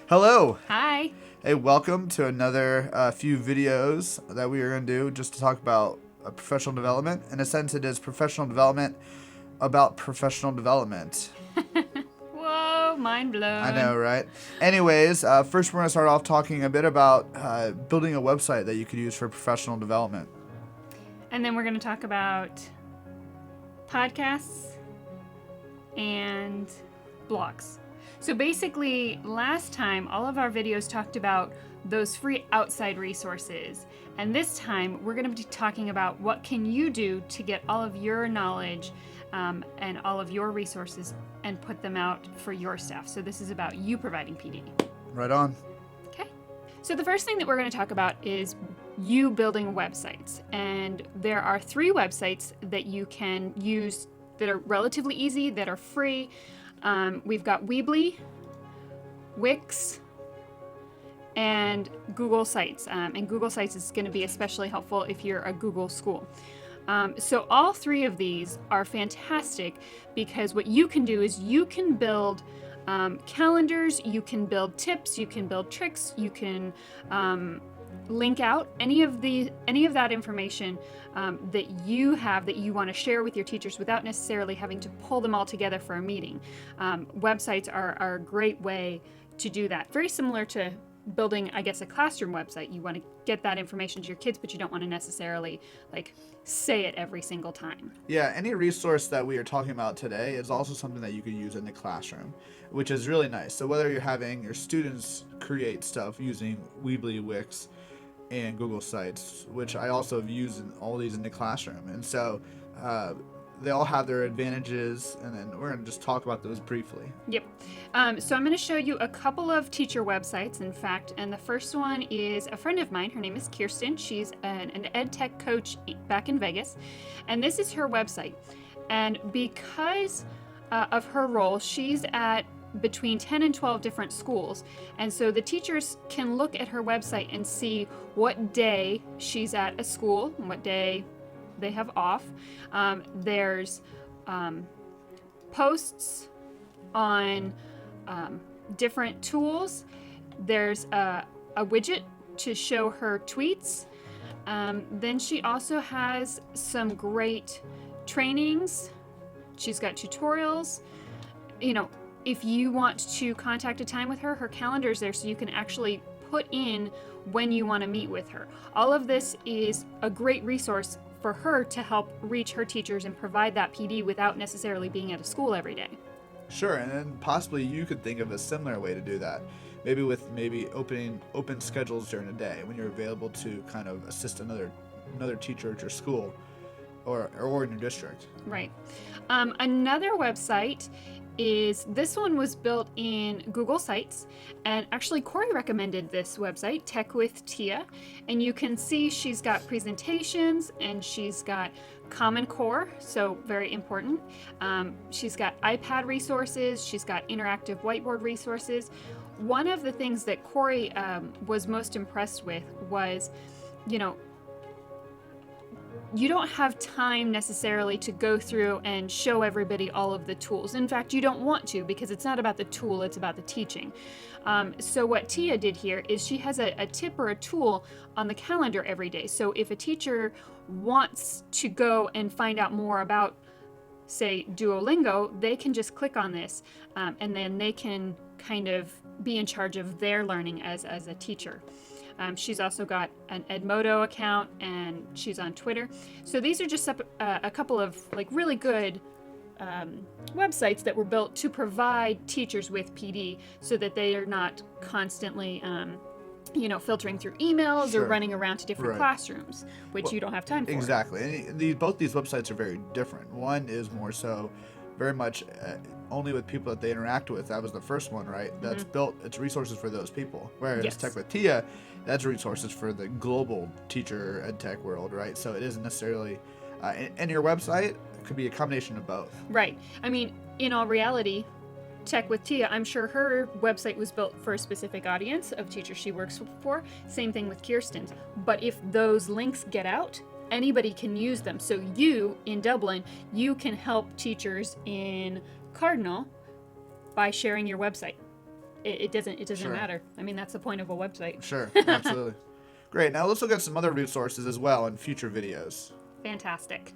Hello. Hi. Hey, welcome to another few videos that we are going to do just to talk about professional development. In a sense, it is professional development about professional development. Whoa, mind blown. I know, right? Anyways, first we're going to start off talking a bit about building a website that you could use for professional development. And then we're going to talk about podcasts and blogs. So basically, last time, all of our videos talked about those free outside resources. And this time, we're going to be talking about what can you do to get all of your knowledge and all of your resources and put them out for your staff. So this is about you providing PD. Right on. Okay. So the first thing that we're going to talk about is you building websites. And there are 3 websites that you can use that are relatively easy, that are free. We've got Weebly, Wix, and Google Sites. And Google Sites is going to be especially helpful if you're a Google school. So all 3 of these are fantastic because what you can do is you can build calendars, you can build tips, you can build tricks, you can link out any of that information that you have that you want to share with your teachers without necessarily having to pull them all together for a meeting. Websites are a great way to do that. Very similar to building, I guess, a classroom website. You want to get that information to your kids, but you don't want to necessarily say it every single time. Yeah, any resource that we are talking about today is also something that you could use in the classroom, which is really nice. So whether you're having your students create stuff using Weebly, Wix, and Google Sites, which I also have used in all these in the classroom. And so they all have their advantages, and then we're going to just talk about those briefly. Yep. So I'm going to show you a couple of teacher websites, in fact, and the first one is a friend of mine. Her name is Kirsten. She's an ed tech coach back in Vegas, and this is her website. And because of her role, she's at between 10 and 12 different schools. And so the teachers can look at her website and see what day she's at a school and what day they have off. There's posts on different tools. There's a widget to show her tweets. Then she also has some great trainings. She's got tutorials. If you want to contact a time with her, her calendar is there so you can actually put in when you want to meet with her. All of this is a great resource for her to help reach her teachers and provide that PD without necessarily being at a school every day. Sure, and then possibly you could think of a similar way to do that. Maybe with open schedules during the day when you're available to kind of assist another teacher at your school or in your district. Right. Another website is, this one was built in Google Sites, and actually Corey recommended this website, Tech with Tia, and you can see she's got presentations and she's got Common Core, so very important. She's got iPad resources, she's got interactive whiteboard resources. One of the things that Corey was most impressed with was, you don't have time necessarily to go through and show everybody all of the tools. In fact, you don't want to, because it's not about the tool, it's about the teaching. So what Tia did here is she has a tip or a tool on the calendar every day. So if a teacher wants to go and find out more about, say, Duolingo, they can just click on this, and then they can kind of be in charge of their learning as a teacher. She's also got an Edmodo account, and she's on Twitter. So these are just a couple of really good websites that were built to provide teachers with PD so that they are not constantly filtering through emails Sure. or running around to different classrooms, which you don't have time for. Exactly. And both these websites are very different. One is more so very much only with people that they interact with. That was the first one, right? That's built, it's resources for those people. Whereas Yes. Tech with Tia, that's resources for the global teacher ed tech world, right? So it isn't necessarily, and your website could be a combination of both. Right. I mean, in all reality, Tech with Tia, I'm sure her website was built for a specific audience of teachers she works for. Same thing with Kirstens. But if those links get out, anybody can use them. So you, in Dublin, you can help teachers in Cardinal by sharing your website. it doesn't Sure. matter. I mean, that's the point of a website. Sure, absolutely. Great. Now let's look at some other resources as well in future videos. Fantastic.